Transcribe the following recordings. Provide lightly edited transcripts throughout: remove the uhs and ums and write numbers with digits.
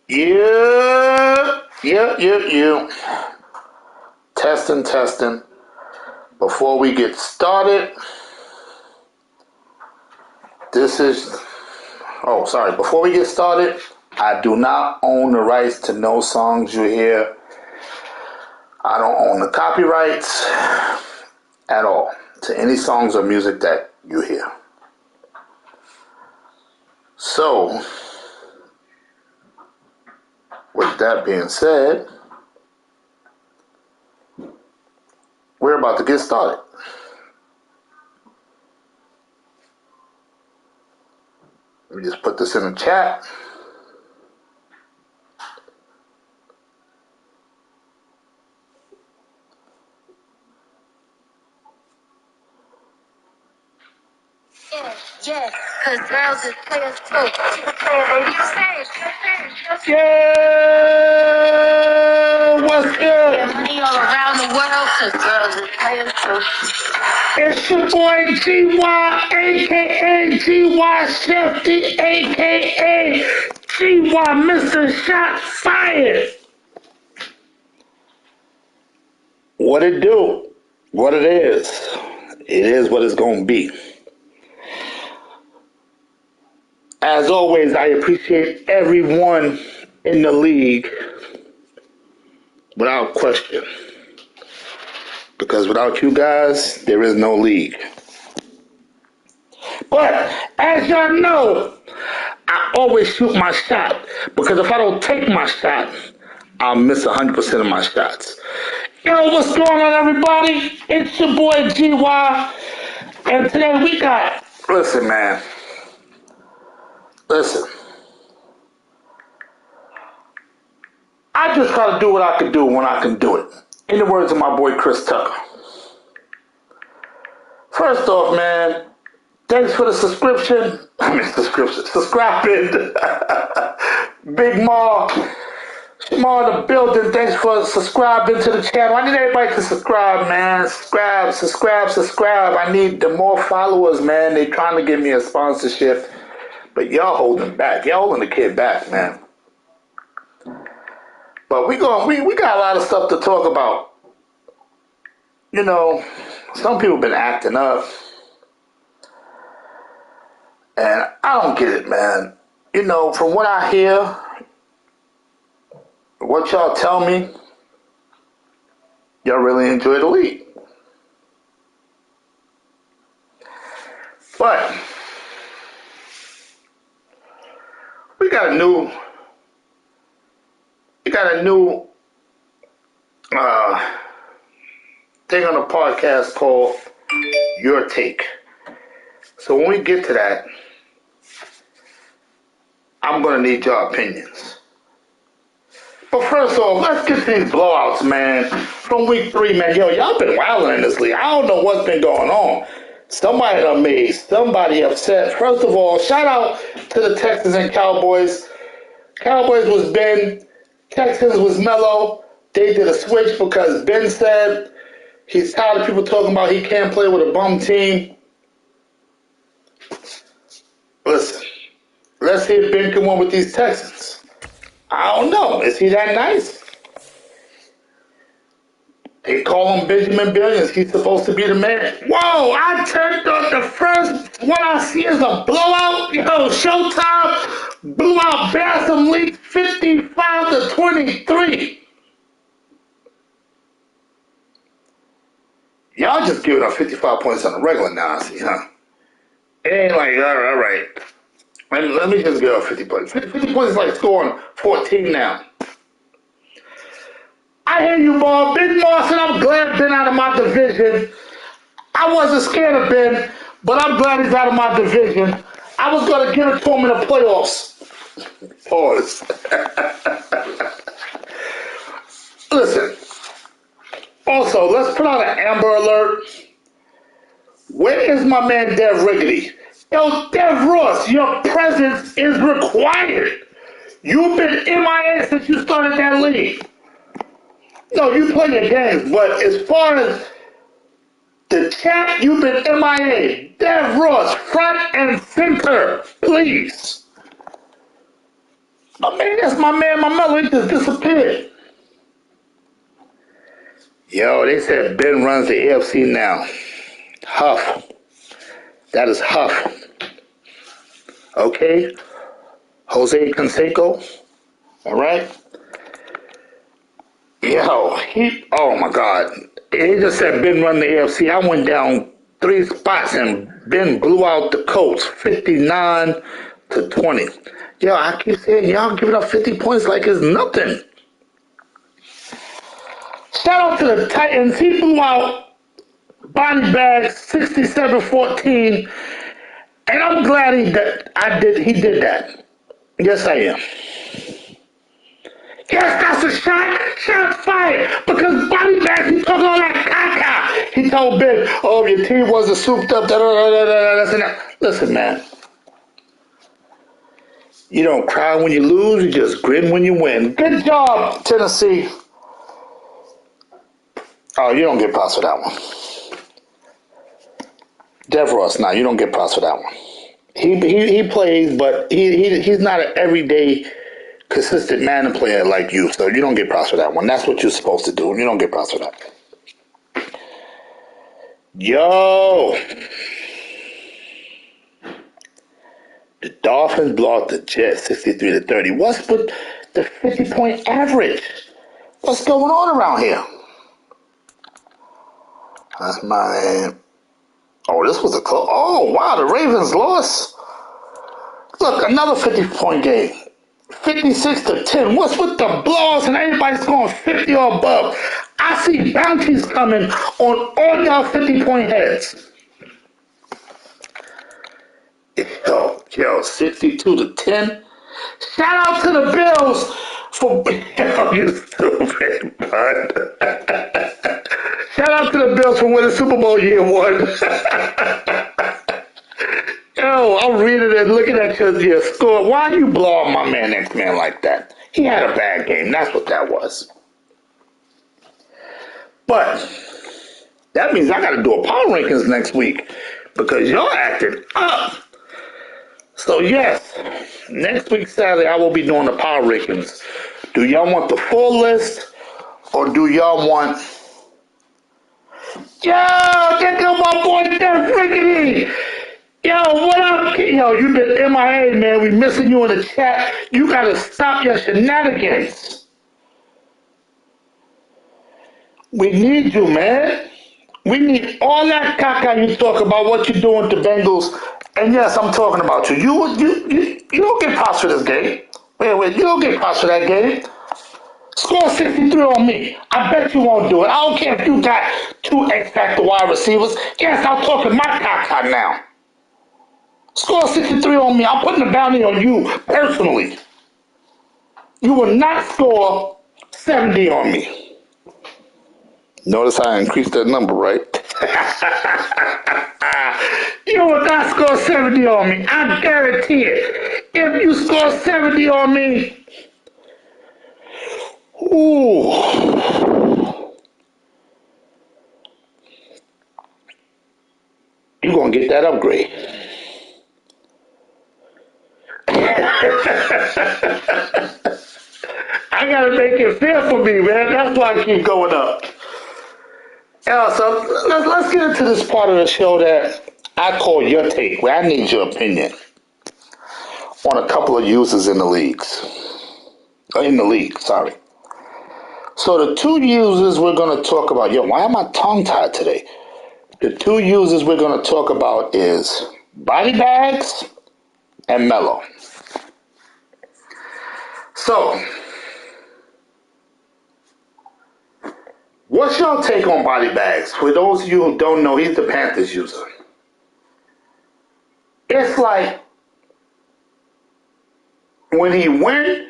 Yeah. Testing. Before we get started, before we get started, I do not own the rights to no songs you hear. I don't own the copyrights at all to any songs or music that you hear. So, with that being said, we're about to get started. Let me just put this in the chat. Yeah, cause girls is players too. Yeah, what's good? Yeah, money all around the world, cause girls is players too. It's your boy Gywu, aka Gywu Shifty, aka Gywu Mr. Shot Fired. What it do? What it is? It is what it's gonna be. As always, I appreciate everyone in the league, without question. Because without you guys, there is no league. But as y'all know, I always shoot my shot. Because if I don't take my shot, I'll miss 100% of my shots. Yo, what's going on, everybody? It's your boy Gywu. And today we got... Listen, man. Listen. I just gotta do what I can do when I can do it. In the words of my boy Chris Tucker. First off, man, thanks for the subscription. Subscribing. Big Ma in the building. Thanks for subscribing to the channel. I need everybody to subscribe, man. Subscribe. I need the more followers, man. They trying to give me a sponsorship. But y'all holding back. Y'all holding the kid back, man. But we got a lot of stuff to talk about. You know, some people been acting up. And I don't get it, man. You know, from what I hear, what y'all tell me, y'all really enjoy the league. But we got a new thing on the podcast called Your Take. So when we get to that, I'm going to need your opinions. But first off, let's get to these blowouts, man. From week 3, man. Yo, y'all been wilding in this league. I don't know what's been going on. Somebody done made somebody upset. First of all, shout out to the Texans and Cowboys. Cowboys was Ben. Texans was Mello. They did a switch because Ben said he's tired of people talking about he can't play with a bum team. Listen, let's see if Ben can win with these Texans. I don't know. Is he that nice? They call him Benjamin Billions. He's supposed to be the man. Whoa, I turned on the first one I see is a blowout. Yo, Showtime blew out Bassam League 55-23. Y'all just giving up 55 points on the regular now, I see, huh? It ain't like, all right. Let me just give up 50 points. 50 points is like scoring 14 now. I hear you, Bob. Big Moss, and I'm glad Ben out of my division. I wasn't scared of Ben, but I'm glad he's out of my division. I was going to give it to him in the playoffs. Pause. Listen. Also, let's put out an Amber Alert. Where is my man Dev Riggedy? Yo, Dev Ross, your presence is required. You've been MIA since you started that league. No, you play your games, but as far as the chat, you've been MIA. Dev Ross, front and center, please. That's my man, my Mellow. He just disappeared. Yo, they said Ben runs the AFC now. Huff. That is Huff. Okay? Jose Canseco. All right? Yo, oh my God. He just said Ben run the AFC. I went down 3 spots and Ben blew out the Colts 59-20. Yo, I keep saying y'all giving up 50 points like it's nothing. Shout out to the Titans. He blew out Body Bags 67-14. And I'm glad he did that. Yes, I am. Yes, that's a shot. Shot fired. Because Body Bags, he talking all that caca. He told Ben, oh, your team wasn't souped up. Listen, man. You don't cry when you lose. You just grin when you win. Good job, Tennessee. Oh, you don't get props for that one. DeVos, you don't get props for that one. He plays, but he's not an everyday consistent man and player like you, so you don't get props for that one. That's what you're supposed to do, and you don't get props for that. Yo, the Dolphins blow out the Jets 63-30. What's with the 50-point average? What's going on around here? That's my. Oh, this was a close. Oh, wow, the Ravens lost. Look, another 50-point game. 56-10. What's with the blowouts and everybody scoring 50 or above? I see bounties coming on all y'all 50-point heads. Yo, 62-10. Shout out to the Bills for you stupid bud. Shout out to the Bills for winning Super Bowl year 1. Yo, I'm reading and looking at your score. Why you blow up my man next man like that? He had a bad game. That's what that was. But that means I got to do a power rankings next week because y'all acting up. So yes, next week Saturday I will be doing the power rankings. Do y'all want the full list or do y'all want? Yo, check out my boy Def Rickety. Yo, what up? Yo, you been MIA, man. We missing you in the chat. You gotta stop your shenanigans. We need you, man. We need all that caca you talk about what you're doing to Bengals. And yes, I'm talking about you. You don't get props for this game. Wait, you don't get props for that game. Score 63 on me. I bet you won't do it. I don't care if you got 2 X-Factor wide receivers. Yes, I'm talking my caca now. Score 63 on me. I'm putting a bounty on you personally. You will not score 70 on me. Notice I increased that number, right? You will not score 70 on me. I guarantee it. If you score 70 on me, ooh. You're going to get that upgrade. I got to make it fair for me, man. That's why I keep going up. Yeah, so let's get into this part of the show that I call your take, where I need your opinion on a couple of users in the leagues. In the league, sorry. So the 2 users we're going to talk about, why am I tongue-tied today? The 2 users we're going to talk about is Body Bags and Mellow. So, what's your take on Body Bags? For those of you who don't know, he's the Panthers user. It's like when he went,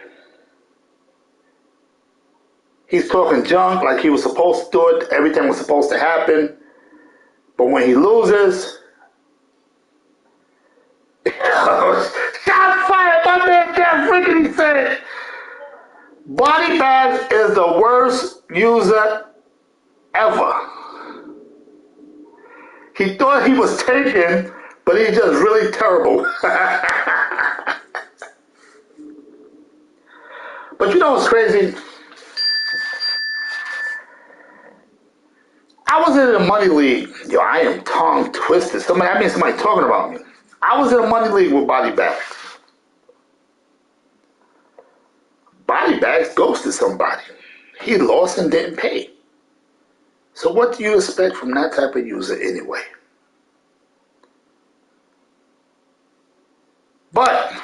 he's talking junk like he was supposed to do it. Everything was supposed to happen. But when he loses, shot fired, my man Def Rickety said, Body Bags is the worst user ever. He thought he was taken, but he's just really terrible. But you know what's crazy? I was in a money league. Yo, I am tongue twisted. Somebody talking about me. I was in a money league with Body Bags. Body Bags ghosted somebody. He lost and didn't pay. So what do you expect from that type of user anyway? But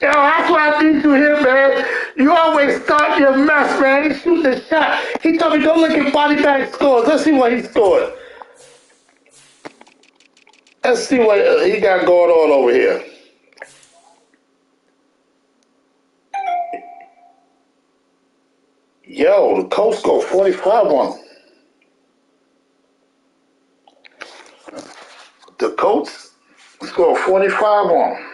yo, that's what I need to hear, man. You always start your mess, man. He shooting the shot. He told me go look at Body Bag scores. Let's see what he scored. Let's see what he got going on over here. Yo, the Colts scored 45 on him. The Colts scored 45 on him.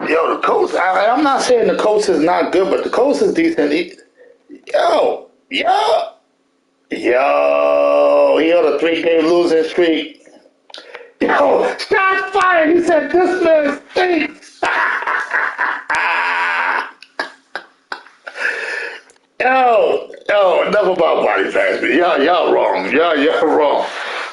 Yo, the Colts, I'm not saying the Colts is not good, but the Colts is decent. Yo, he on a 3-game losing streak. Yo, shots fired. He said, this man stinks. Yo, enough about Body Bags. Y'all wrong. Y'all wrong.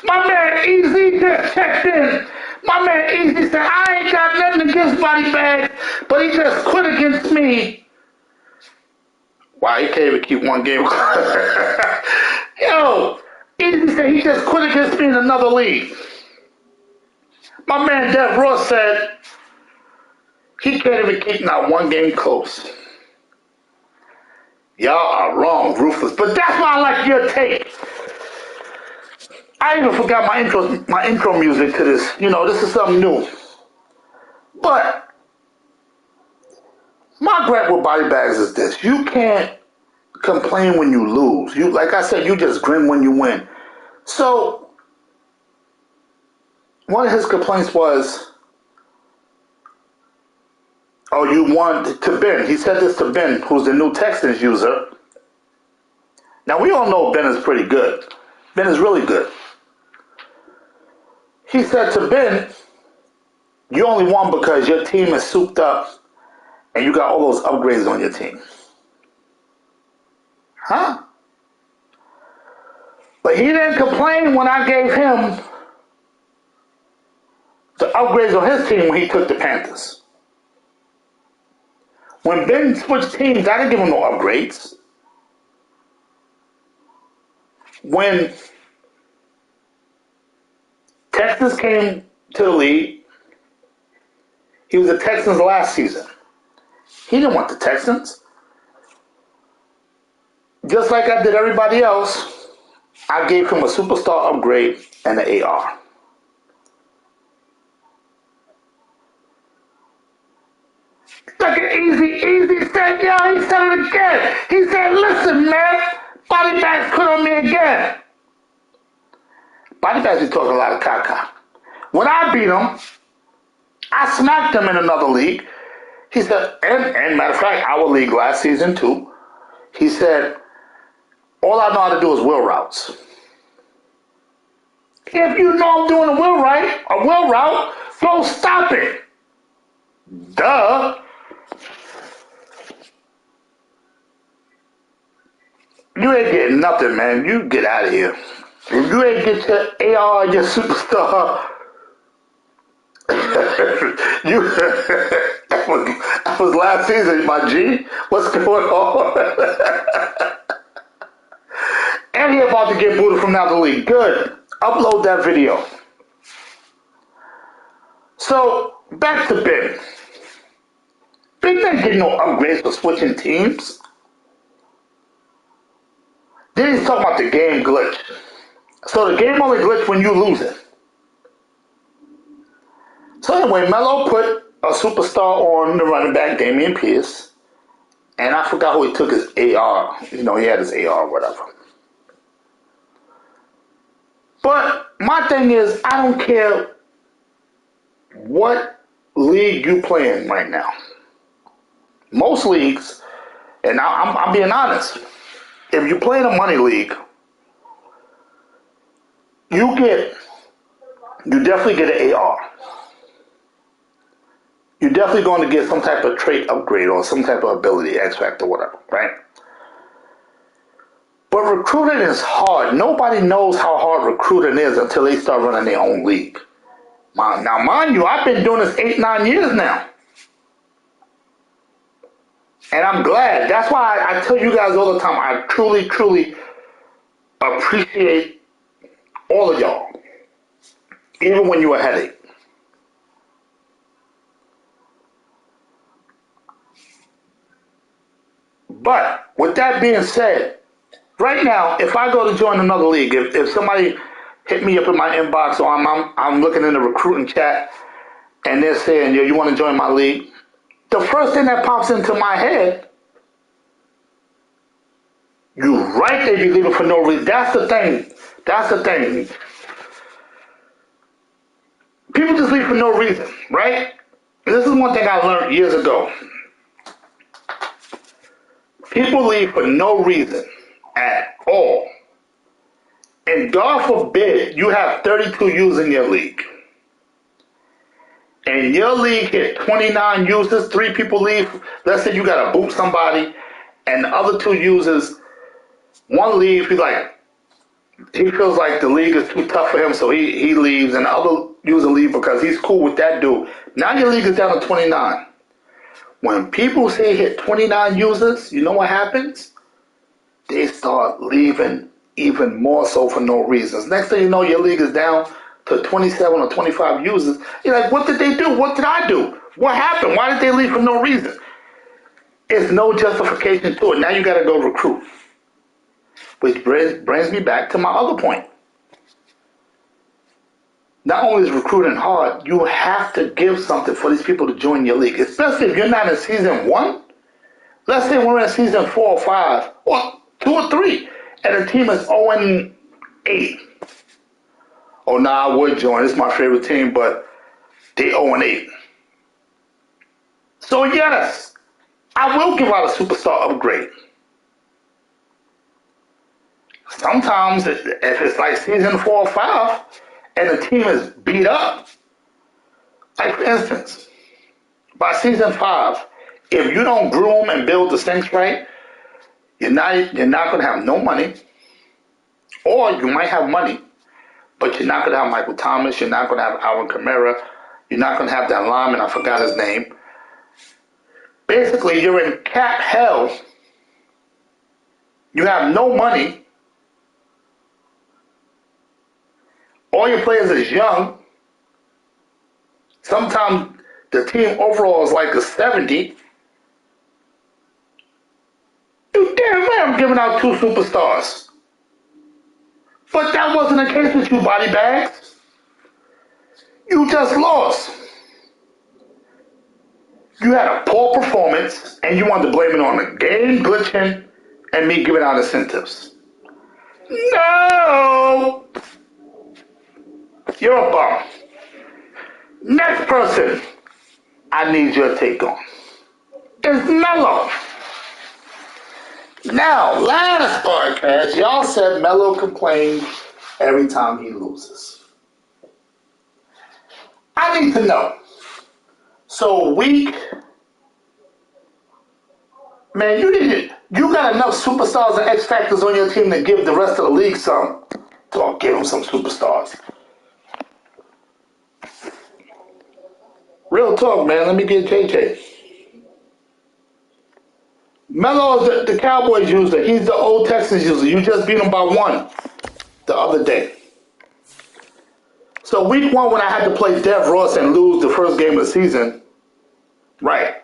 My man Easy just checked in. My man Easy said, I ain't got nothing against Body Bags, but he just quit against me. Wow, he can't even keep one game. Yo, Easy said he just quit against me in another league. My man Dev Ross said he can't even keep not one game close. Y'all are wrong, Ruthless. But that's why I like your take. I even forgot my intro music to this. You know, this is something new. But my gripe with Body Bags is this. You can't complain when you lose. You, like I said, you just grin when you win. So one of his complaints was, oh, you won to Ben. He said this to Ben, who's the new Texans user. Now, we all know Ben is pretty good. Ben is really good. He said to Ben, you only won because your team is souped up and you got all those upgrades on your team. Huh? But he didn't complain when I gave him the upgrades on his team when he took the Panthers. When Ben switched teams, I didn't give him no upgrades. When Texas came to the league, he was the Texans last season. He didn't want the Texans. Just like I did everybody else, I gave him a superstar upgrade and an AR. Look at Easy said, yo, he said it again. He said, listen, man, Body Bags quit on me again. Body Bags be talking a lot of caca. When I beat him, I smacked him in another league. He said, and matter of fact, our league last season too, he said, all I know how to do is wheel routes. If you know I'm doing a wheel route, go stop it. Duh. You ain't getting nothing, man. You get out of here. If you ain't get your AR, your superstar, that was last season, my G. What's going on? And he about to get booted from out the league. Good. Upload that video. So, back to Ben. Ben didn't get no upgrades for switching teams. Then he's talking about the game glitch. So the game only glitch when you lose it. So anyway, Melo put a superstar on the running back, Damian Pierce. And I forgot who he took his AR. You know, he had his AR or whatever. But my thing is, I don't care what league you play in right now. Most leagues, and I'm being honest, if you play in a money league, you definitely get an AR. You're definitely going to get some type of trait upgrade or some type of ability, X Factor, whatever, right? But recruiting is hard. Nobody knows how hard recruiting is until they start running their own league. Now, mind you, I've been doing this 8-9 years now. And I'm glad. That's why I tell you guys all the time, I truly, truly appreciate all of y'all. Even when you're a headache. But with that being said, right now, if I go to join another league, if somebody hit me up in my inbox or I'm looking in the recruiting chat and they're saying, yo, you want to join my league? The first thing that pops into my head, you right there, you leave it for no reason. That's the thing. That's the thing. People just leave for no reason, right? This is one thing I learned years ago. People leave for no reason at all. And God forbid you have 32 users in your league. And your league hit 29 users, 3 people leave. Let's say you got to boot somebody, and the other 2 users, one leaves, he feels like the league is too tough for him, so he leaves, and the other user leaves because he's cool with that dude. Now your league is down to 29. When people say hit 29 users, you know what happens? They start leaving even more so for no reasons. Next thing you know, your league is down to 27 or 25 users. You're like, what did they do? What did I do? What happened? Why did they leave for no reason? It's no justification to it. Now you got to go recruit. Which brings me back to my other point. Not only is recruiting hard, you have to give something for these people to join your league, especially if you're not in season 1. Let's say we're in season 4 or 5, or 2 or 3, and the team is 0-8. Oh, nah, I would join. It's my favorite team, but they 0-8. So yes, I will give out a superstar upgrade. Sometimes, if it's like season 4 or 5, and the team is beat up, like for instance, by season 5, if you don't groom and build the Saints right, you're not going to have no money, or you might have money, but you're not going to have Michael Thomas, you're not going to have Alvin Kamara, you're not going to have that lineman, I forgot his name. Basically, you're in cap hell. You have no money. All your players is young. Sometimes the team overall is like a 70. You damn right I'm giving out 2 superstars. But that wasn't the case with you, body bags. You just lost. You had a poor performance, and you wanted to blame it on the game glitching and me giving out incentives. No! You're a bum. Next person I need your take on is Melo. Now, last podcast, y'all said Melo complains every time he loses. I need to know. So man, you got enough superstars and X Factors on your team to give the rest of the league some. So give them some superstars. Real talk, man. Let me get JJ. Melo is the Cowboys user. He's the old Texans user. You just beat him by 1 the other day. So week 1, when I had to play Dev Ross and lose the first game of the season, right?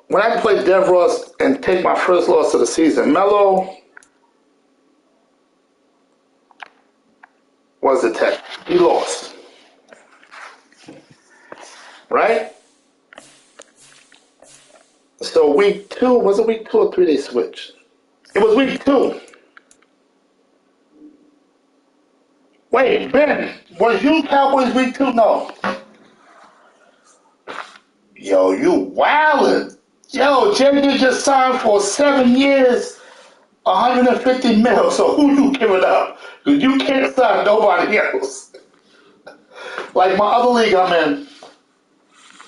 When I had to play Dev Ross and take my first loss of the season, Melo was the tech. He lost. Right? So week 2, was it week 2 or 3 they switched? It was week 2. Wait, Ben, was you Cowboys week 2? No. Yo, you wildin'. Yo, JJ just signed for 7 years 150 mil. So who you giving up? Because you can't sign nobody else. Like my other league I'm in,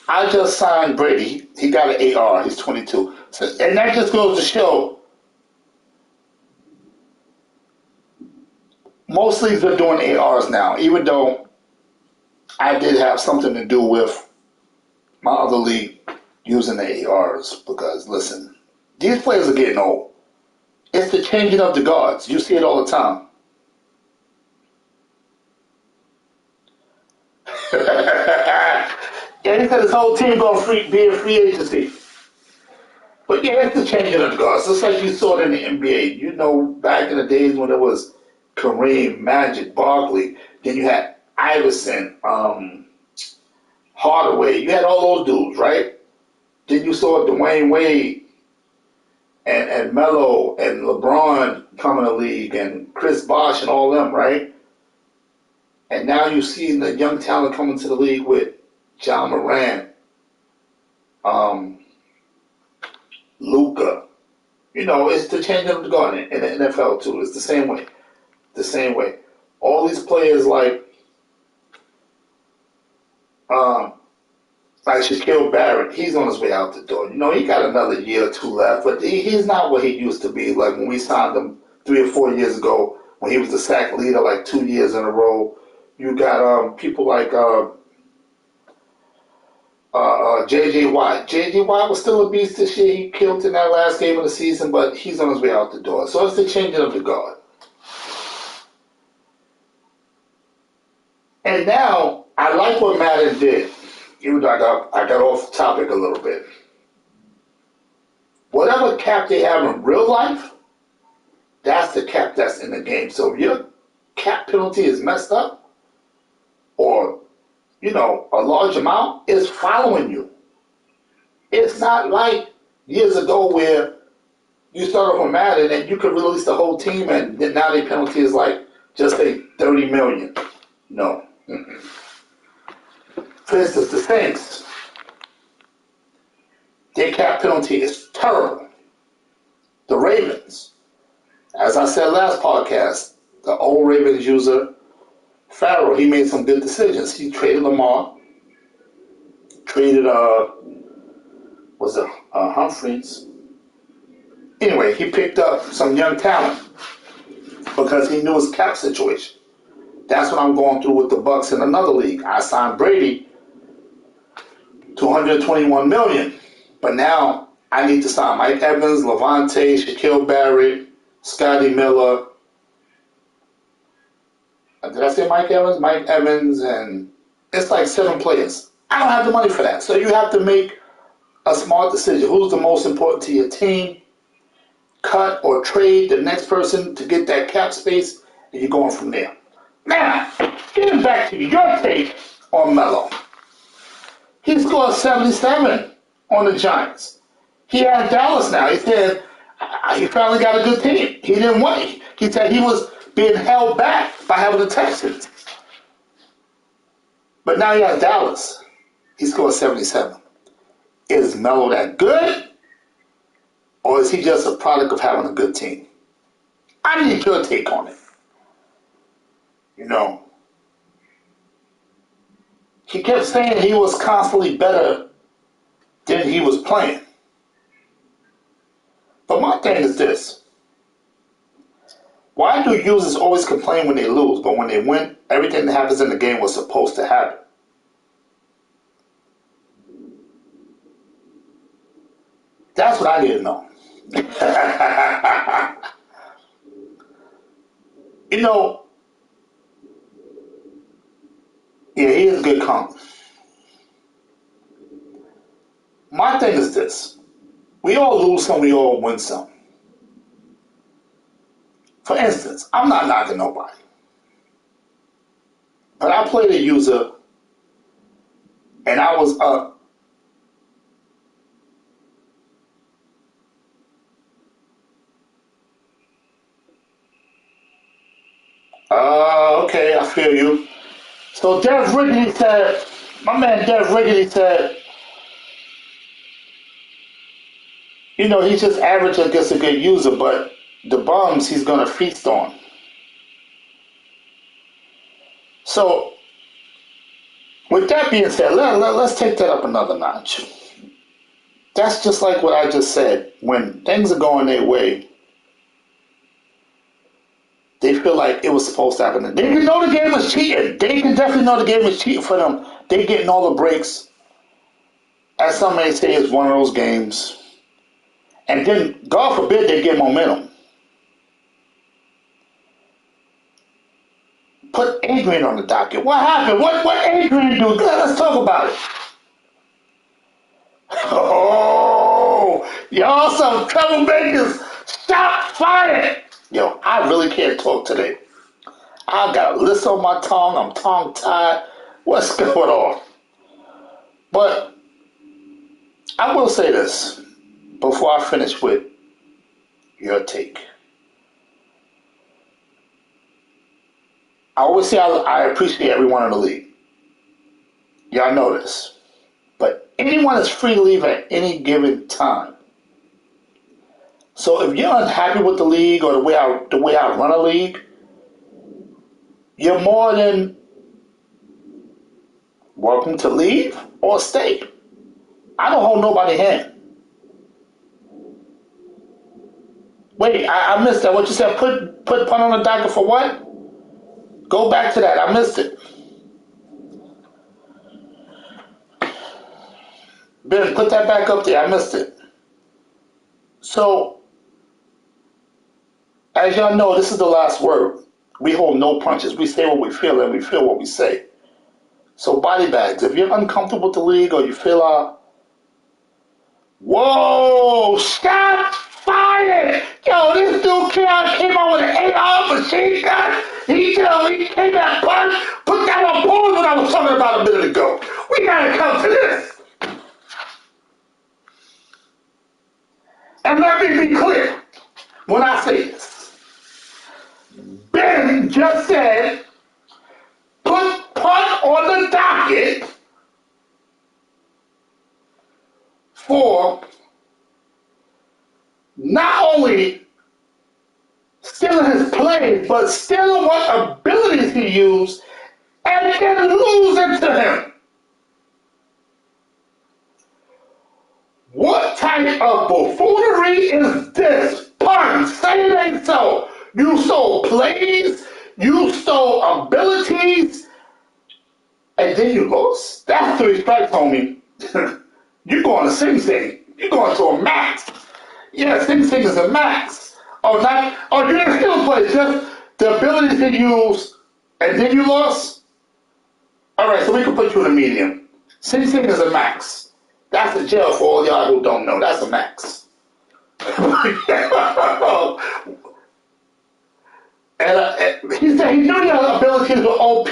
I just signed Brady. He got an AR. He's 22. So, and that just goes to show most leagues are doing ARs now, even though I did have something to do with my other league using the ARs. Because, listen, these players are getting old. It's the changing of the guards. You see it all the time. Yeah, he said his whole team going to be a free agency. But yeah, it's the changing of the guards. Just like you saw it in the NBA. You know, back in the days when it was Kareem, Magic, Barkley, then you had Iverson, Hardaway. You had all those dudes, right? Then you saw Dwayne Wade and Melo and LeBron come in the league and Chris Bosh and all them, right? And now you see the young talent coming to the league with John Moran, Luca. You know, it's the changing of the guard in the NFL too. It's the same way. The same way. All these players um, like Shaquille Barrett, he's on his way out the door. You know, he got another year or two left, but he's not what he used to be. Like when we signed him 3 or 4 years ago, when he was the sack leader like 2 years in a row. You got people like J.J. Watt. J.J. Watt was still a beast this year. He killed in that last game of the season, but he's on his way out the door. So it's the changing of the guard. And now, I like what Madden did. Even though I got off topic a little bit. Whatever cap they have in real life, that's the cap that's in the game. So if your cap penalty is messed up, or, you know, a large amount, it's following you. It's not like years ago where you start off on Madden and you could release the whole team and then now their penalty is like, just say 30 million. No. Mm-mm. For instance, the Saints, their cap penalty is terrible. The Ravens, as I said last podcast, the old Ravens user, Farrell, he made some good decisions. He traded Lamar, traded, Humphreys. Anyway, he picked up some young talent because he knew his cap situation. That's what I'm going through with the Bucks in another league. I signed Brady to $121 million, but now I need to sign Mike Evans, Levante, Shaquille Barrett, Scotty Miller. Did I say Mike Evans? Mike Evans, and it's like 7 players. I don't have the money for that. So you have to make a smart decision. Who's the most important to your team? Cut or trade the next person to get that cap space, and you're going from there. Now, getting back to your take on Melo. He scored 77 on the Giants. He has Dallas now. He said he finally got a good team. He didn't want it. He said he was being held back by having the Texans. But now he has Dallas. He scored 77. Is Melo that good? Or is he just a product of having a good team? I need your take on it. You know, he kept saying he was constantly better than he was playing. But my thing is this. Why do users always complain when they lose, but when they win, everything that happens in the game was supposed to happen? That's what I need to know. You know, yeah, he is a good coach. My thing is this. We all lose some, we all win some. For instance, I'm not knocking nobody. But I played a user and I was up. Okay, I feel you. So Dev Riggedy said, my man Dev Riggedy said, you know, he's just average against a good user, but the bums he's going to feast on. So, with that being said, let's take that up another notch. That's just like what I just said. When things are going their way, they feel like it was supposed to happen. They can know the game was cheating. They can definitely know the game was cheating for them. They getting all the breaks. As some may say, it's one of those games. And then, God forbid, they get momentum. Put Adrian on the docket. What happened? What Adrian do? Let's talk about it. Oh, y'all some troublemakers. Stop fighting. Yo, I really can't talk today. I got a list on my tongue. I'm tongue-tied. What's going on? But I will say this before I finish with your take. I always say I appreciate everyone in the league. Y'all know this. But anyone is free to leave at any given time. So if you're unhappy with the league or the way I run a league, you're more than welcome to leave or stay. I don't hold nobody's hand. Wait, I missed that. What you said? Put punt on the docket for what? Go back to that. I missed it. Ben, put that back up there. I missed it. So, as y'all know, this is the last word. We hold no punches. We say what we feel and we feel what we say. So, body bags, if you're uncomfortable with the league or you feel whoa, stop fighting! Yo, this dude came out with an AR machine gun. He came back, put that on pause what I was talking about a minute ago. We gotta come to this. And let me be clear when I say this. Ben just said, put punt on the docket for not only stealing his plays, but stealing what abilities he used and then losing to him. What type of buffoonery is this? Pun, say it ain't so. You stole plays, you stole abilities, and then you lost. That's 3 strikes, homie. You're going to Sing Sing. You're going to a max. Yeah, Sing Sing is a max. Oh, you didn't steal plays, just the abilities to use, and then you lost? Alright, so we can put you in a medium. Sing Sing is a max. That's a jail for all y'all who don't know. That's a max. And he said he knew your abilities were OP.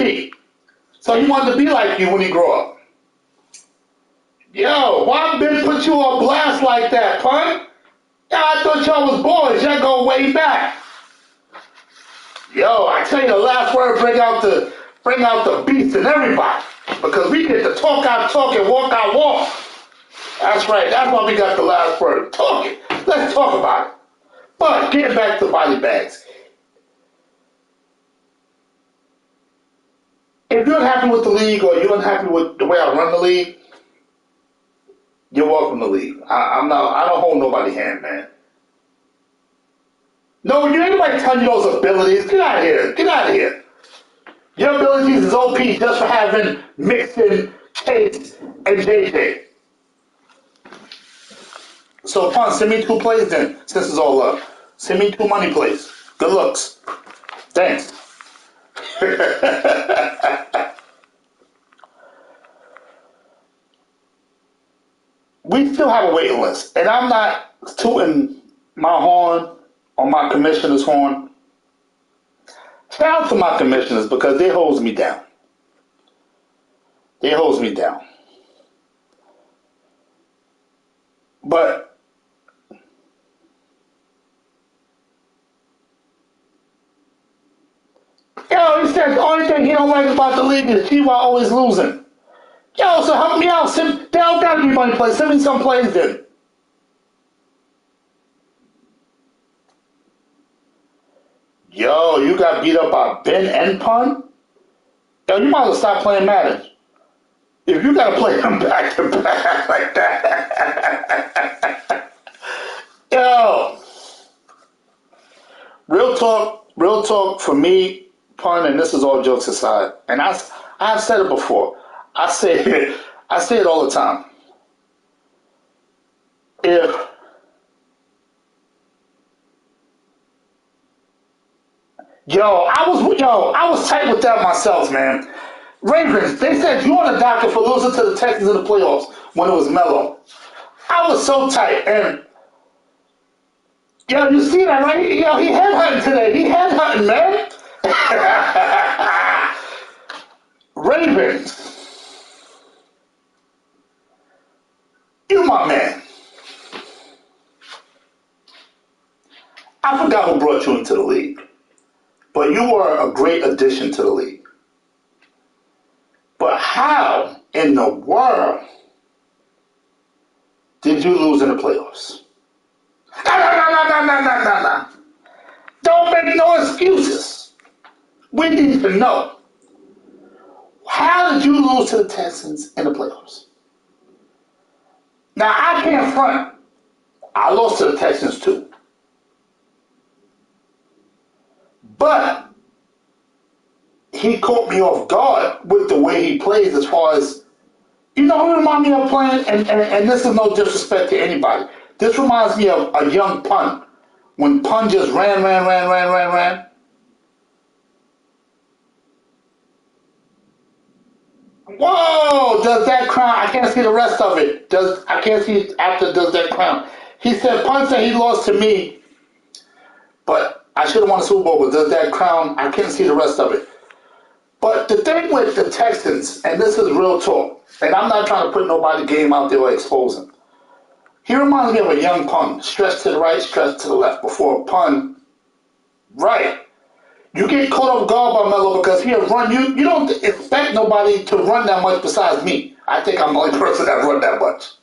So he wanted to be like you when he grew up. Yo, why Ben put you on blast like that, pun? Yeah, I thought y'all was boys. Y'all go way back. Yo, I tell you the last word, bring out the beast in everybody. Because we get to talk our talk and walk our walk. That's right, that's why we got the last word. Talking. Let's talk about it. But getting back to body bags. If you're unhappy with the league or you're unhappy with the way I run the league, you're welcome to leave. I don't hold nobody's hand, man. No, you ain't nobody telling you those abilities. Get out of here. Get out of here. Your abilities is OP just for having Mixon, Chase, and JJ. So, Pun, send me 2 plays then, since it's all up. Send me 2 money plays. Good looks. Thanks. We still have a waiting list, and I'm not tooting my horn or my commissioner's horn. Shout out to my commissioners because they holds me down. They holds me down. But yo, he said the only thing he don't like about the league is Gywu always losing. Yo, so help me out. They don't gotta be money plays. Send me some plays then. Yo, you got beat up by Ben and Pun? Yo, you might as well stop playing Madden. If you gotta play them back to back like that. Yo. Real talk for me, Pun, and this is all jokes aside, and I've said it before. I say it all the time. If I was tight with that myself, man. Ravens, they said you on the docket for losing to the Texans in the playoffs when it was mellow. I was so tight, and yo, you see that, right? Yo, he headhunting today. He headhunting, man. Ravens, you my man. I forgot who brought you into the league, but you were a great addition to the league. But how in the world did you lose in the playoffs? No. Don't make no excuses. We need to know. How did you lose to the Texans in the playoffs? Now, I can't front. I lost to the Texans too. But he caught me off guard with the way he plays as far as, you know who reminds me of playing? And this is no disrespect to anybody. This reminds me of a young Pun. When Pun just ran. Whoa! Does that crown? I can't see the rest of it. I can't see after does that crown? He said Pun said he lost to me, but I should have won the Super Bowl. But does that crown? I can't see the rest of it. But the thing with the Texans, and this is real talk, and I'm not trying to put nobody game out there or expose him. He reminds me of a young Pun, stretch to the right, stretch to the left. Before a Pun, right. You get caught off guard by Melo because he'll run you. You don't expect nobody to run that much besides me. I think I'm the only person that run that much.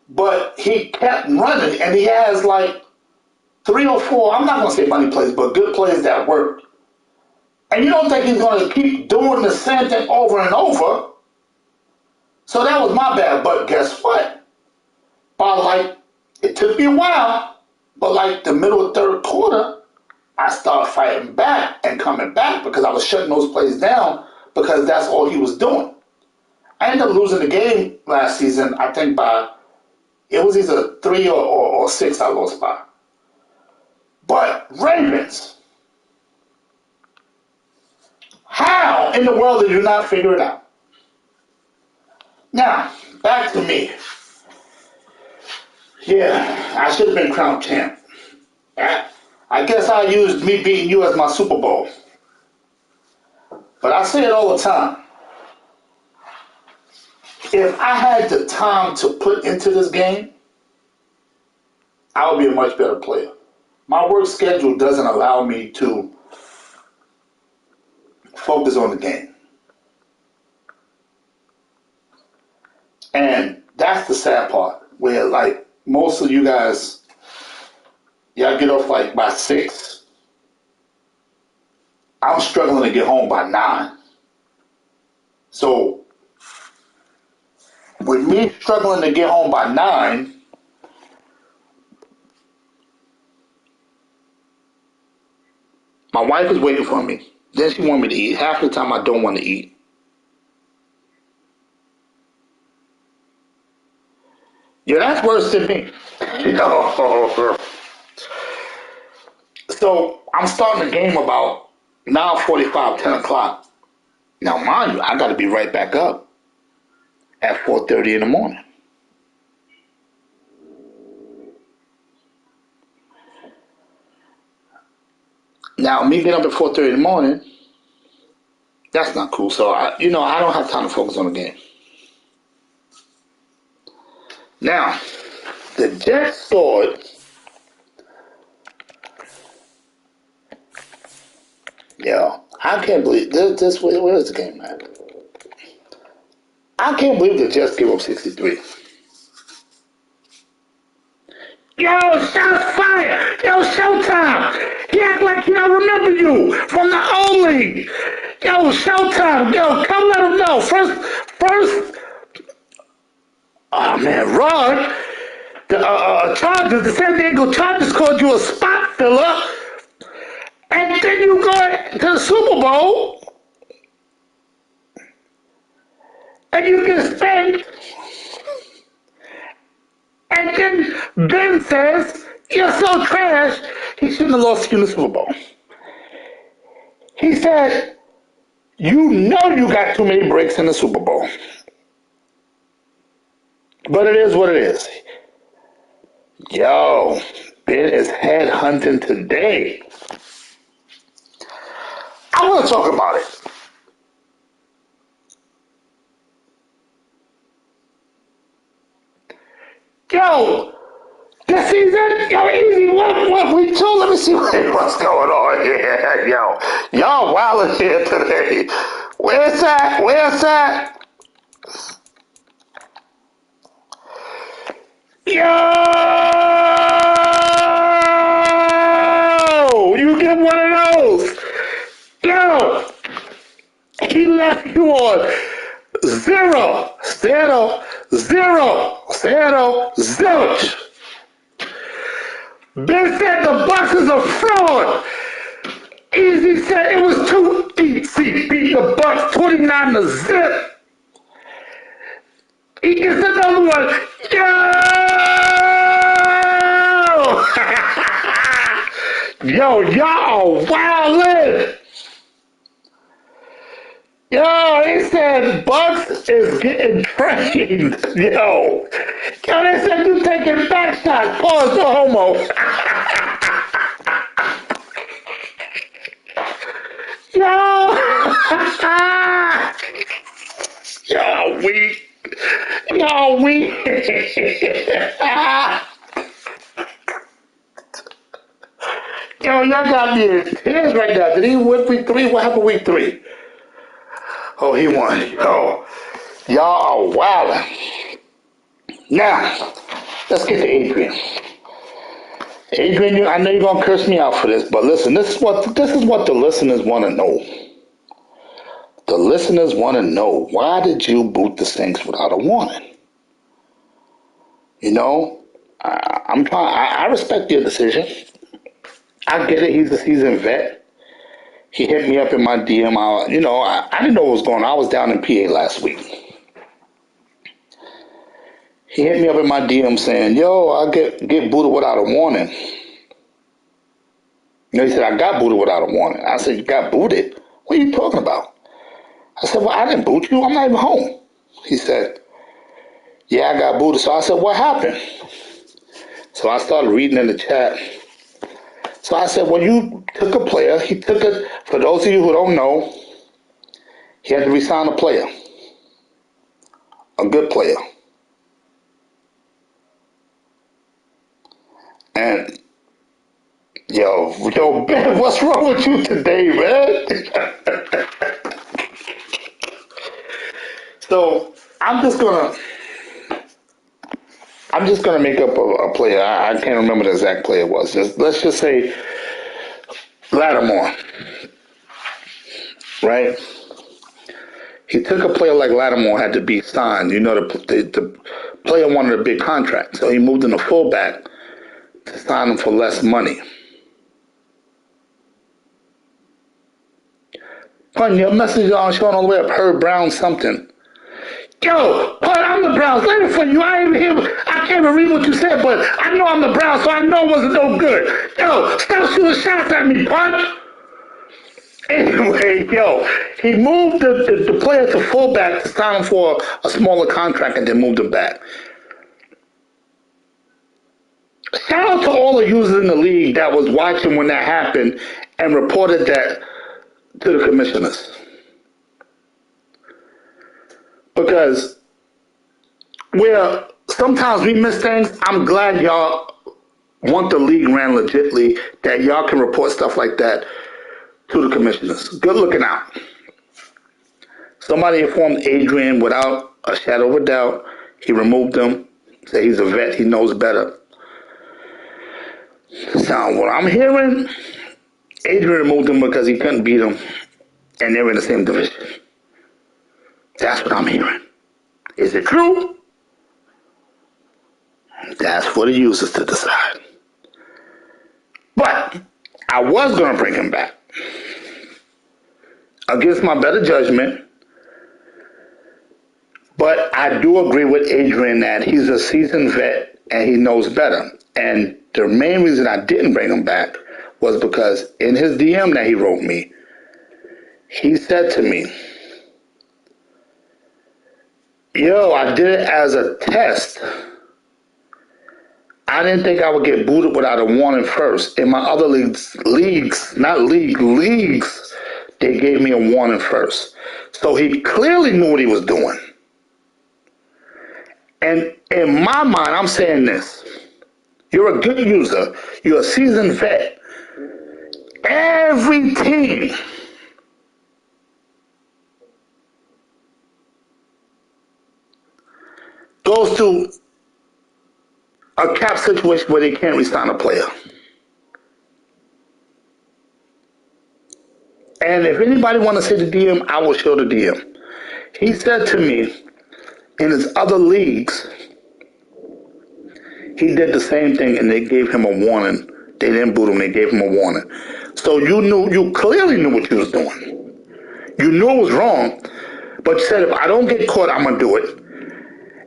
But he kept running, and he has like 3 or 4, I'm not going to say money plays, but good plays that work. And you don't think he's going to keep doing the same thing over and over. So that was my bad. But guess what? It took me a while, but like the middle of third quarter, I started fighting back and coming back because I was shutting those plays down because that's all he was doing. I ended up losing the game last season, I think it was either 3 or 6 I lost by. But Ravens, how in the world did you not figure it out? Now, back to me. Yeah, I should have been crowned champ. I guess I used me beating you as my Super Bowl. But I say it all the time. If I had the time to put into this game, I would be a much better player. My work schedule doesn't allow me to focus on the game. And that's the sad part, where like most of you guys, y'all get off like by 6. I'm struggling to get home by 9. So with me struggling to get home by 9, my wife is waiting for me. Then she wants me to eat. Half the time I don't want to eat. Yeah, that's worse than me. So I'm starting the game about 9:45, 10 o'clock. Now, mind you, I got to be right back up at 4:30 in the morning. Now, me getting up at 4:30 in the morning, that's not cool. So, I don't have time to focus on the game. Now, the Jets saw it. Yo, I can't believe this. Where is the game at? I can't believe the Jets gave up 63. Yo, shots fired. Yo, Showtime. He act like he don't remember you from the old league. Yo, Showtime. Yo, come let him know. First, oh man, Rod, the Chargers, the San Diego Chargers called you a spot filler. And then you go to the Super Bowl and you get spanked. And then Ben says, you're so trash, he shouldn't have lost you in the Super Bowl. He said, you know you got too many breaks in the Super Bowl. But it is what it is. Yo, Ben is head hunting today. I want to talk about it. Yo, this season, yo, easy, what we two? Let me see what's going on here. Yo, y'all wildin' here today. Where's that? Yo, you get one of those. Yo, he left you on 0, 0, 0, 0, 0. Ben said the Bucks is a fraud. Easy said it was too easy. Beat the Bucks 29-0. He gets another one. Yo! Yo, y'all wildin'. Yo, he said Bucks is getting trained. Yo, they said you taking back shots. Pause, no homo. Yo, y'all weak. Y'all weak. Yo, y'all got me in tears right now. Did he win week 3? What happened week 3? Oh, he won. Yo, y'all are wildin'. Now, let's get to Adrian. Adrian, I know you're gonna curse me out for this, but listen, this is what the listeners want to know. The listeners want to know, why did you boot the Saints without a warning? You know, I respect your decision. I get it. He's a seasoned vet. He hit me up in my DM. I didn't know what was going on. I was down in PA last week. He hit me up in my DM saying, yo, I get booted without a warning. He said, I got booted without a warning. I said, you got booted? What are you talking about? I said, well, I didn't boot you. I'm not even home. He said, yeah, I got booted. So I said, what happened? So I started reading in the chat. So I said, well, you took a player. He took it. For those of you who don't know, he had to resign a player. A good player. And, yo, Ben, what's wrong with you today, man? So I'm just gonna make up a player. I can't remember the exact player it was. Let's just say Lattimore, right? He took a player like Lattimore, had to be signed. You know, the player wanted a big contract, so he moved in a fullback to sign him for less money. Pun, your message on showing all the way up. Herb Brown something. Yo, Pun, I'm the Browns. Later for you. I can't even read what you said, but I know I'm the Browns, so I know it wasn't no good. Yo, stop shooting shots at me, Pun. Anyway, yo, he moved the player to fullback to sign him for a smaller contract and then moved him back. Shout out to all the users in the league that was watching when that happened and reported that to the commissioners. Because where sometimes we miss things, I'm glad y'all want the league ran legitly, that y'all can report stuff like that to the commissioners. Good looking out. Somebody informed Adrian without a shadow of a doubt. He removed him. Said he's a vet. He knows better. Now, what I'm hearing, Adrian removed him because he couldn't beat him, and they're in the same division. That's what I'm hearing. Is it true? That's for the users to decide. But I was going to bring him back. Against my better judgment. But I do agree with Adrian that he's a seasoned vet and he knows better. And the main reason I didn't bring him back was because in his DM that he wrote me, he said to me, yo, I did it as a test. I didn't think I would get booted without a warning first. In my other leagues, they gave me a warning first. So he clearly knew what he was doing. And in my mind, I'm saying this. You're a good user. You're a seasoned vet. Every team goes through a cap situation where they can't re-sign a player. And if anybody want to see the DM, I will show the DM. He said to me, in his other leagues, he did the same thing and they gave him a warning. They didn't boot him, they gave him a warning. So you clearly knew what you was doing. You knew it was wrong, but you said, if I don't get caught, I'm going to do it.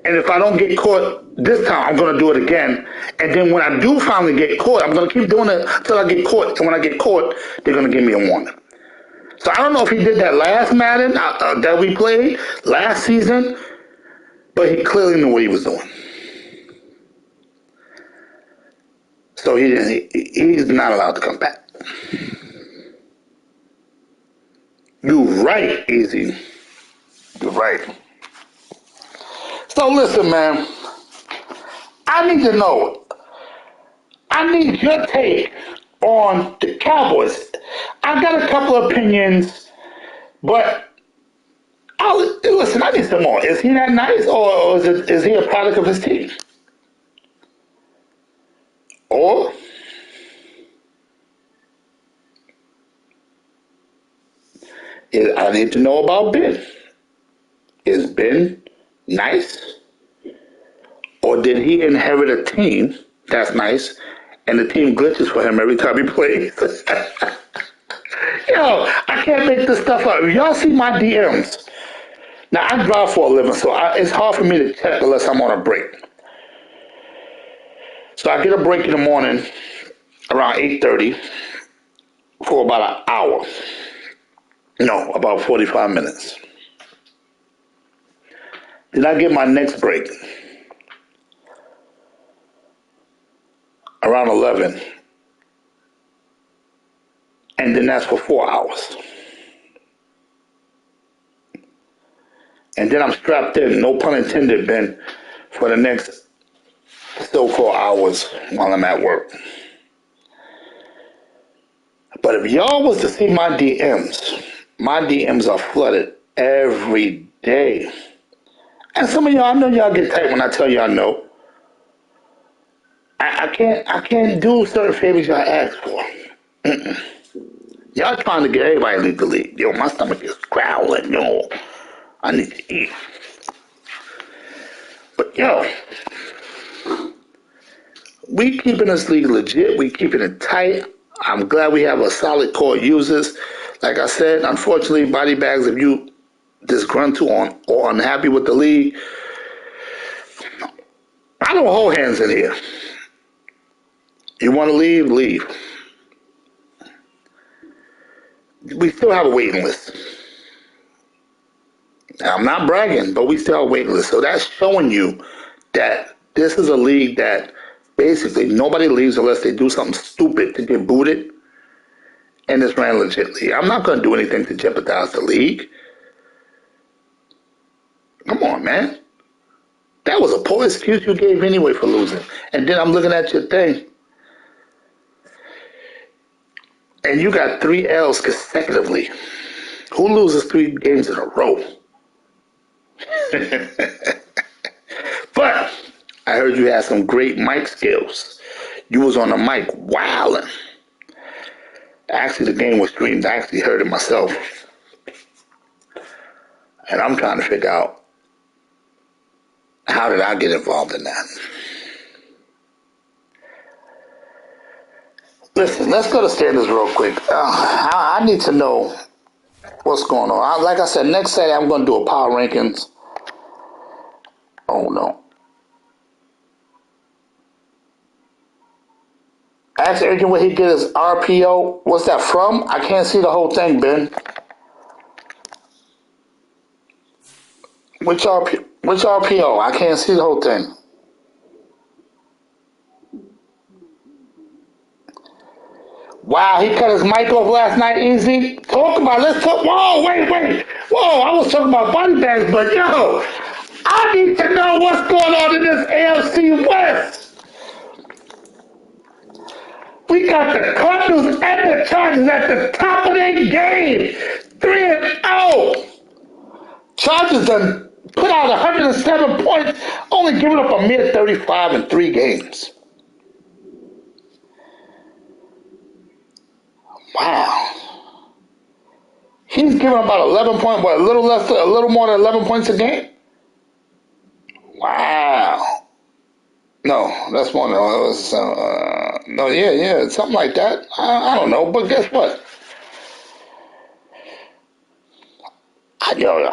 And if I don't get caught this time, I'm going to do it again. And then when I do finally get caught, I'm going to keep doing it until I get caught. And when I get caught, they're going to give me a warning. So I don't know if he did that last Madden that we played last season, but he clearly knew what he was doing. So he's not allowed to come back. You're right, Easy. You're right. So listen, man. I need to know. I need your take on the Cowboys. I got a couple of opinions, but listen, I need some more. Is he that nice, or is he a product of his team? Or I need to know about Ben. Is Ben nice? Or did he inherit a team that's nice and the team glitches for him every time he plays? Yo, I can't make this stuff up. If y'all see my DMs, now I drive for a living, so it's hard for me to check unless I'm on a break. So I get a break in the morning around 8:30 for about an hour. No, about 45 minutes. Then I get my next break around 11. And then that's for 4 hours. And then I'm strapped in, no pun intended, Ben, for the next still 4 hours while I'm at work. But if y'all was to see my DMs are flooded every day. And some of y'all, I know y'all get tight when I tell y'all no. I can't do certain favors y'all ask for. Mm-mm. Y'all trying to get everybody to leave the league. Yo, my stomach is growling. Yo, I need to eat. But yo, we keeping this league legit. We keeping it tight. I'm glad we have a solid core of users. Like I said, unfortunately, body bags, if you disgruntled or unhappy with the league, I don't hold hands in here. You want to leave, leave. We still have a waiting list. Now, I'm not bragging, but we still have a waiting list. So that's showing you that this is a league that basically nobody leaves unless they do something stupid to get booted. And it's ran legitly. I'm not going to do anything to jeopardize the league. Come on, man. That was a poor excuse you gave anyway for losing. And then I'm looking at your thing. And you got 3 L's consecutively. Who loses 3 games in a row? But I heard you had some great mic skills. You was on the mic wilding. Actually, the game was streamed. I actually heard it myself. And I'm trying to figure out, how did I get involved in that? Listen, let's go to standards real quick. I need to know what's going on. Like I said, next Saturday I'm going to do a power rankings. Oh, no. Ask Adrian where he get his RPO. What's that from? I can't see the whole thing, Ben. Which RPO? I can't see the whole thing. Wow, he cut his mic off last night, easy. Let's talk. Whoa, wait. Whoa, I was talking about body bags, but yo, I need to know what's going on in this AFC West. We got the Cardinals and the Chargers at the top of their game. 3-0. Chargers done put out 107 points, only giving up a mere 35 in 3 games. Wow. He's giving about 11 points, a little more than 11 points a game? Wow. No, that's more than, yeah, something like that. I don't know, but guess what?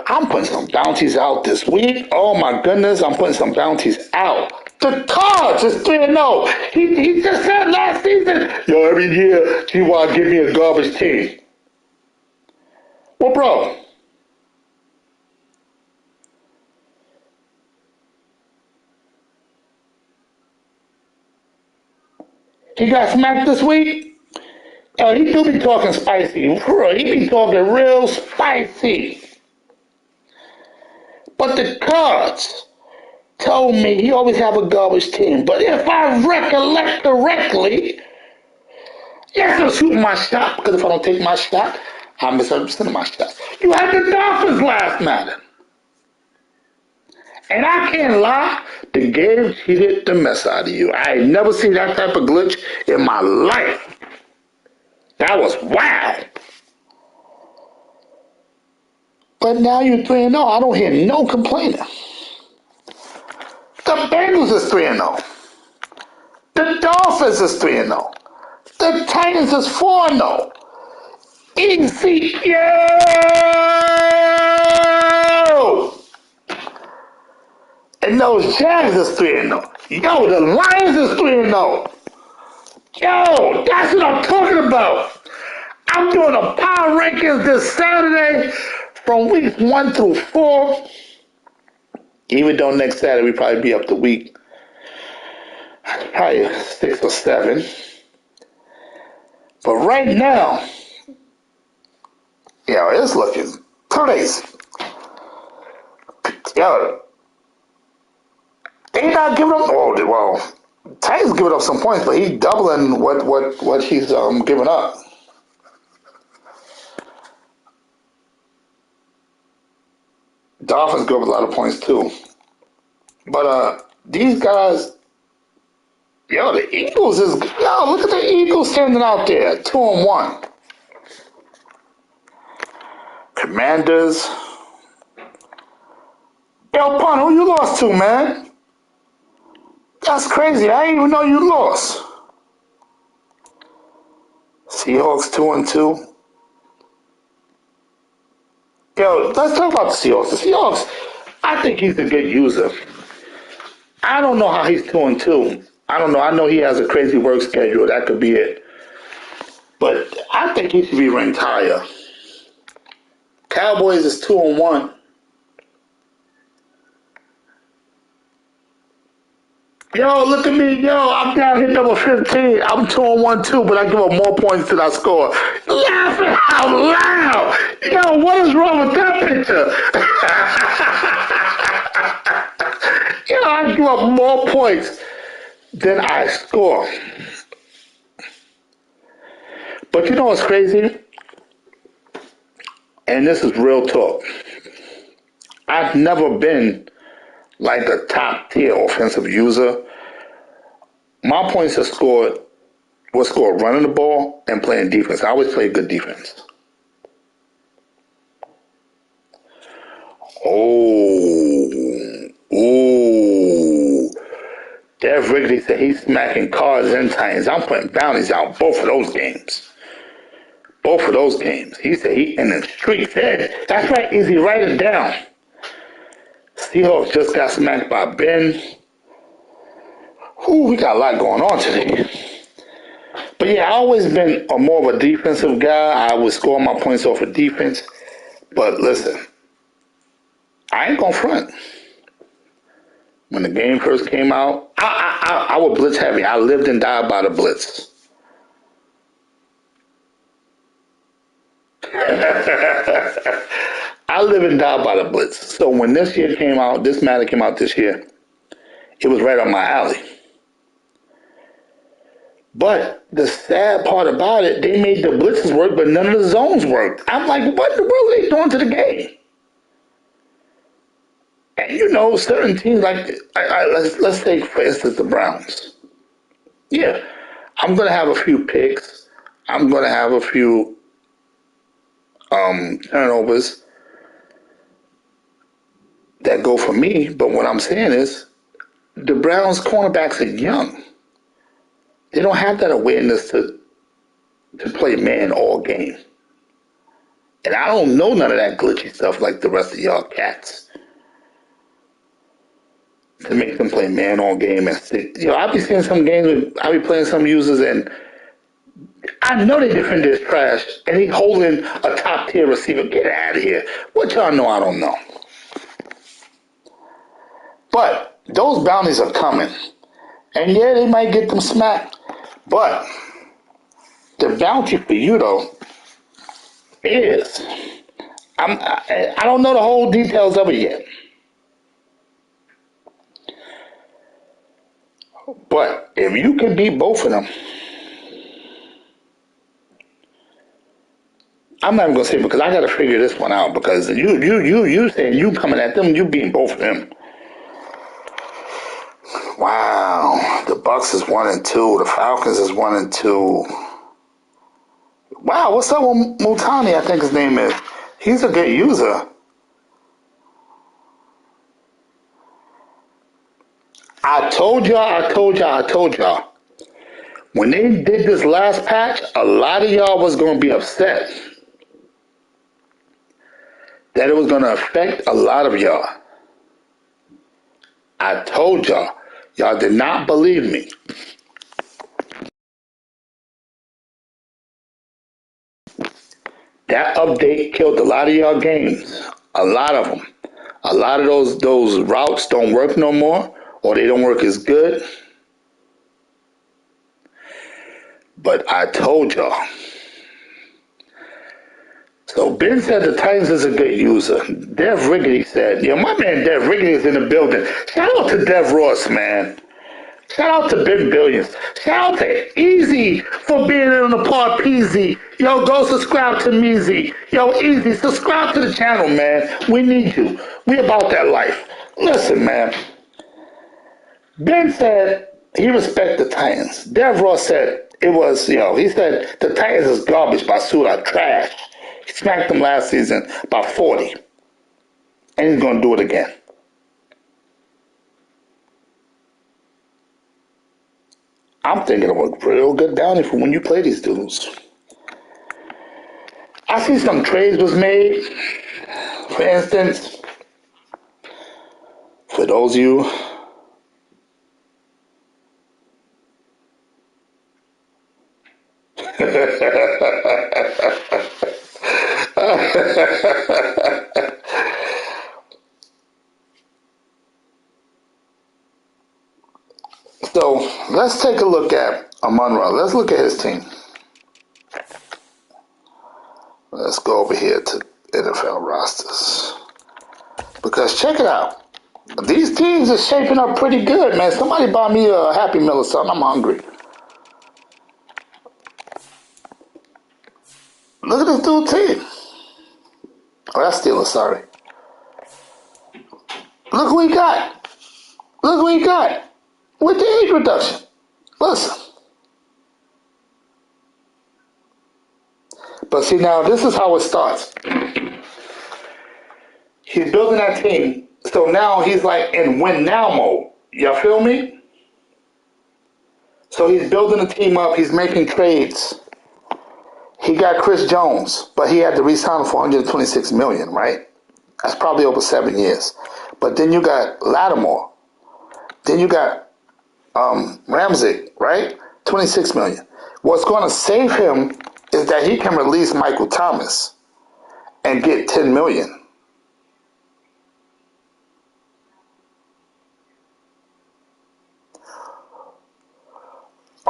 I'm putting some bounties out this week. Oh my goodness, I'm putting some bounties out. The Cards is 3-0. He just said last season, every year Gywu give me a garbage team. Well, bro, he got smacked this week. He do be talking spicy. For real, he be talking real spicy. But the Cards told me he always have a garbage team. But if I recollect correctly, yes, I'm shooting my shot, because if I don't take my shot, I'm misunderstanding my shot. You had the Dolphins last night. And I can't lie, the game cheated the mess out of you. I ain't never seen that type of glitch in my life. That was wild. But now you're 3-0. I don't hear no complaining. The Bengals is 3-0. The Dolphins is 3-0. The Titans is 4-0. Easy, yo! And those Jags is 3-0. Yo, the Lions is 3-0. Yo, that's what I'm talking about. I'm doing a power rankings this Saturday from weeks 1 through 4. Even though next Saturday we probably be up to week probably 6 or 7. But right now, it's looking crazy. They not giving up. Titans giving up some points, but he's doubling what he's giving up. Dolphins give up a lot of points too. But these guys, the Eagles is look at the Eagles standing out there, 2-1. Commanders. Pun, who you lost to, man? That's crazy. I didn't even know you lost. Seahawks 2-2. Let's talk about the Seahawks. The Seahawks, I think he's a good user. I don't know how he's 2-2. I don't know. I know he has a crazy work schedule. That could be it. But I think he should be ranked higher. Cowboys is 2-1. Look at me. I'm down here number 15. I'm 2-1 too, but I give up more points than I score. Laughing out loud. What is wrong with that picture? I give up more points than I score. But you know what's crazy? And this is real talk. I've never been like a top tier offensive user. My points are scored was scored running the ball and playing defense. I always play good defense. Ooh. Dev Wrigley said he's smacking cards and titans. I'm putting bounties out both of those games. Both of those games. He said he in the streets. That's right, Easy. Write it down. Seahawks just got smacked by Ben. Ooh, we got a lot going on today. But yeah, I always been more of a defensive guy. I would score my points off of defense. But listen, I ain't gonna front. When the game first came out, I would blitz heavy. I lived and died by the blitz. I live and die by the blitz. So when this year came out, this matter came out this year, it was right up my alley. But the sad part about it, they made the blitzes work, but none of the zones worked. I'm like, what in the world are they doing to the game? And you know, certain teams like, let's take for instance the Browns. Yeah, I'm gonna have a few picks. I'm gonna have a few turnovers that go for me. But what I'm saying is, the Browns cornerbacks are young. They don't have that awareness to play man all game. And I don't know none of that glitchy stuff like the rest of y'all cats. To make them play man all game and stick. You know, I'll be seeing some games, I'll be playing some users and I know they defend this trash and he holding a top tier receiver. Get out of here. What y'all know, I don't know. But those bounties are coming. And yeah, they might get them smacked. But the bounty for you though is I don't know the whole details of it yet. But if you can beat both of them, I'm not even gonna say it because I gotta figure this one out because you saying you coming at them, you beating both of them. Wow, the Bucks is 1-2, the Falcons is 1-2. Wow, what's up with Mutani? I think his name is. He's a good user. I told y'all. When they did this last patch, a lot of y'all was gonna be upset that it was gonna affect a lot of y'all. I told y'all. Y'all did not believe me. That update killed a lot of y'all games. A lot of them. A lot of those routes don't work no more, or they don't work as good. But I told y'all. So Ben said the Titans is a good user. Dev Riggedy said, my man Dev Riggedy is in the building. Shout out to Dev Ross, man. Shout out to Ben Billions. Shout out to Easy for being on the part Peasy. Yo, go subscribe to Measy. Yo, Easy, subscribe to the channel, man. We need you. We about that life. Listen, man. Ben said he respect the Titans. Dev Ross said it was, he said the Titans is garbage by Sula, trash. He smacked them last season by 40. And he's going to do it again. I'm thinking of a real good bounty for when you play these dudes. I see some trades was made. For instance, for those of you so let's take a look at Amon-Ra. Let's look at his team. Let's go over here to NFL rosters. Because check it out. These teams are shaping up pretty good, man. Somebody buy me a Happy Meal or something. I'm hungry. Look at this dude's team. Oh, that's Steelers, sorry. Look who he got. Look who he got. With the age reduction. Listen. But see, now this is how it starts. He's building that team. So now he's like in win now mode. Y'all feel me? So he's building the team up. He's making trades. He got Chris Jones, but he had to re-sign him for $126 million, right? That's probably over 7 years. But then you got Lattimore. Then you got Ramsey, right? $26 million. What's going to save him is that he can release Michael Thomas and get $10 million.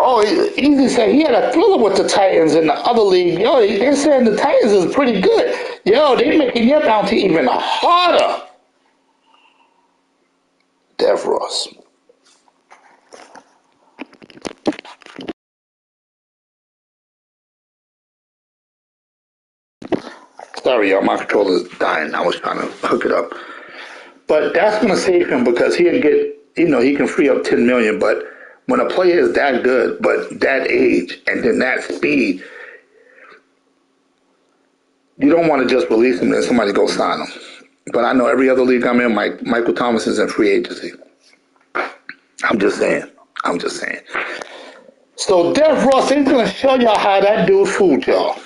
Oh, easy to say he had a thriller with the Titans in the other league. Yo, they're saying the Titans is pretty good. Yo, they making your bounty even harder. Dev Ross. Sorry, y'all, my controller's dying. I was trying to hook it up. But that's going to save him because he can get, he can free up $10 million. But when a player is that good, but that age and then that speed, you don't want to just release him and somebody go sign him. But I know every other league I'm in, Michael Thomas is in free agency. I'm just saying. So Dev Ross, he's going to show y'all how that dude fooled y'all.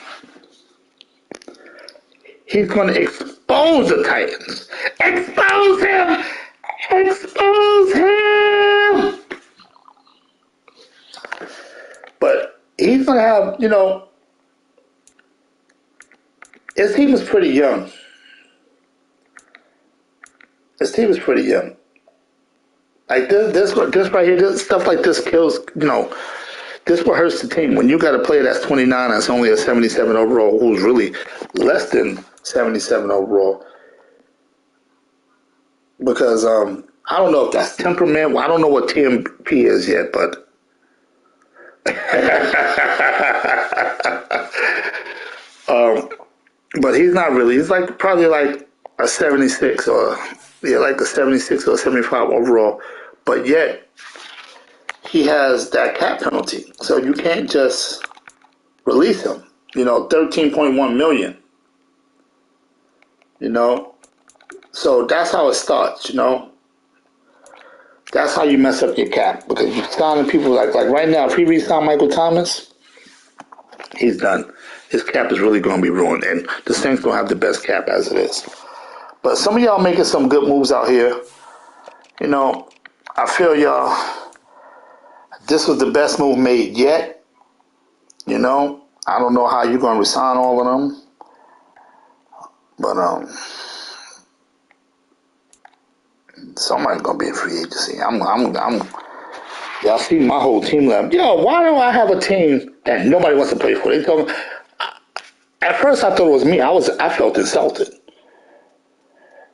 He's going to expose the Titans. Expose him! Expose him! But he's going to have, his team is pretty young. Like this right here, this stuff like this kills, this what hurts the team. When you got a player that's 29 and it's only a 77 overall, who's really less than 77 overall. Because I don't know if that's temperament. I don't know what TMP is yet, but but he's not really. He's like probably like a 76 or like a 76 or a 75 overall. But yet he has that cap penalty, so you can't just release him. 13.1 million. So that's how it starts. That's how you mess up your cap, because you're signing people like right now. If he re-sign Michael Thomas, he's done. His cap is really going to be ruined, and the Saints don't have the best cap as it is. But some of y'all making some good moves out here. I feel y'all. This was the best move made yet. I don't know how you're going to resign all of them, but somebody's gonna be in free agency. Y'all see my whole team left. Yo, why do I have a team that nobody wants to play for? They talking. At first, I thought it was me. I felt insulted.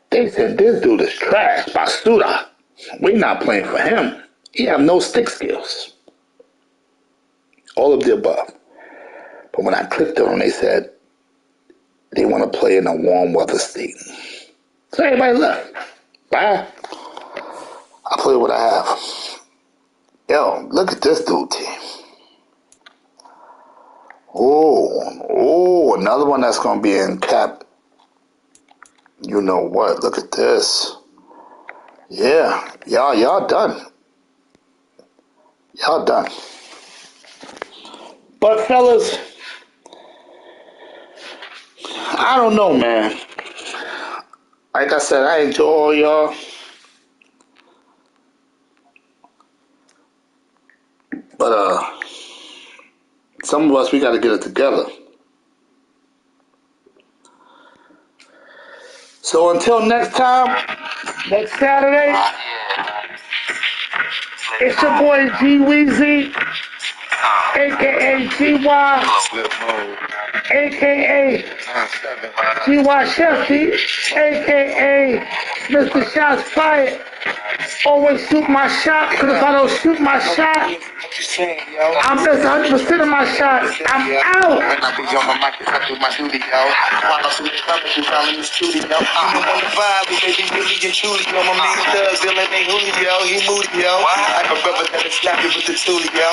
They said this dude is trash, Basuda. We not playing for him. He have no stick skills. All of the above. But when I clicked on them, they said they want to play in a warm weather state. So everybody left. Bye. I play what I have. Yo, look at this dude team. Oh, another one that's gonna be in cap. You know what? Look at this. Yeah, y'all done. Y'all done. But fellas, I don't know, man. Like I said, I enjoy all y'all. But some of us, we got to get it together. So until next time, next Saturday, it's your boy Gywu, a.k.a. Gywu, a.k.a. Gywu Shefty, a.k.a. Mr. Shots Fired. Always shoot my shot, because if I don't shoot my shot, you saying, yo? I'm just 100% of my shot. I'm out. When I be on my mic, I do my duty, yo. While I'm in the club, you in the studio. You know on the vibe, baby, really and truly, yo. My main thug, Dylan ain't Julio, he moody, yo. I have a brother that'll slap you with the toolie, yo.